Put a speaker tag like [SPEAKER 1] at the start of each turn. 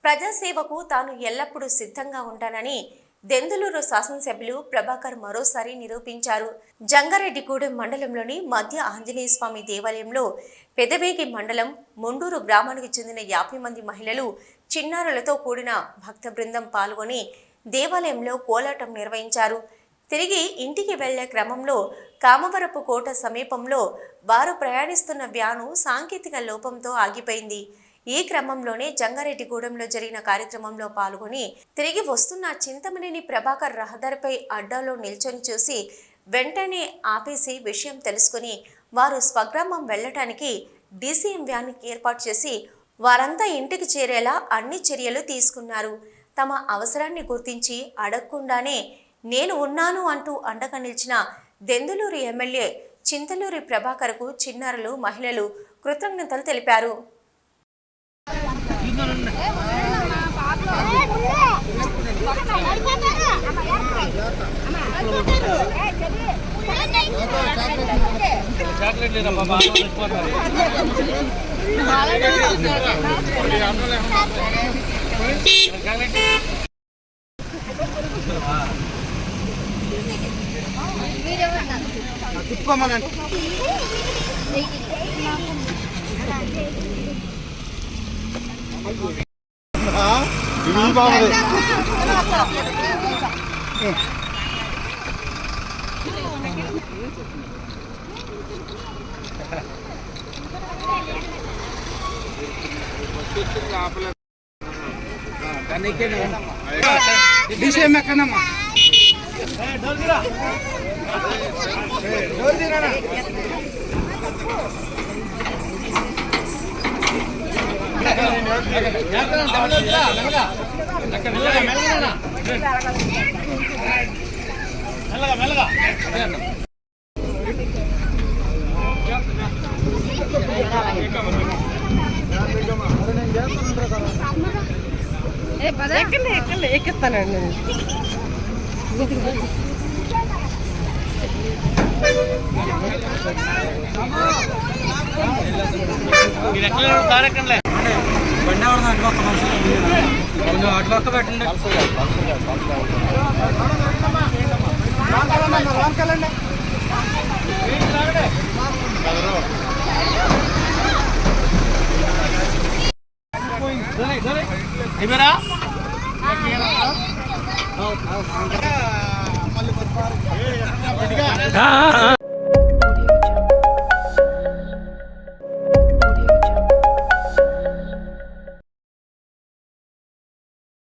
[SPEAKER 1] ప్రజాసేవకు తాను ఎల్లప్పుడూ సిద్ధంగా ఉంటానని దెందులూరు శాసనసభ్యులు ప్రభాకర్ మరోసారి నిరూపించారు. జంగారెడ్డిగూడెం మండలంలోని మధ్య ఆంజనేయ స్వామి దేవాలయంలో పెదవేగి మండలం ముండూరు గ్రామానికి చెందిన 50 మంది మహిళలు చిన్నారులతో కూడిన భక్త బృందం పాల్గొని దేవాలయంలో కోలాటం నిర్వహించారు. తిరిగి ఇంటికి వెళ్లే క్రమంలో కామవరపు కోట సమీపంలో వారు ప్రయాణిస్తున్న వ్యాను సాంకేతిక లోపంతో ఆగిపోయింది. ఈ క్రమంలోనే జంగారెడ్డిగూడెంలో జరిగిన కార్యక్రమంలో పాల్గొని తిరిగి వస్తున్న చింతమనేని ప్రభాకర్ రహదారిపై అడ్డాలో నిల్చొని చూసి వెంటనే ఆపేసి విషయం తెలుసుకుని వారు స్వగ్రామం వెళ్లటానికి డీసీఎం వ్యాన్ ఏర్పాటు చేసి వారంతా ఇంటికి చేరేలా అన్ని చర్యలు తీసుకున్నారు. తమ అవసరాన్ని గుర్తించి అడగకుండానే నేను ఉన్నాను అంటూ అండగా నిలిచిన దెందులూరు ఎమ్మెల్యే చింతలూరి ప్రభాకర్కు చిన్నారులు, మహిళలు కృతజ్ఞతలు తెలిపారు.
[SPEAKER 2] ఎక్కిస్తానండి. అటు పెట్టండి.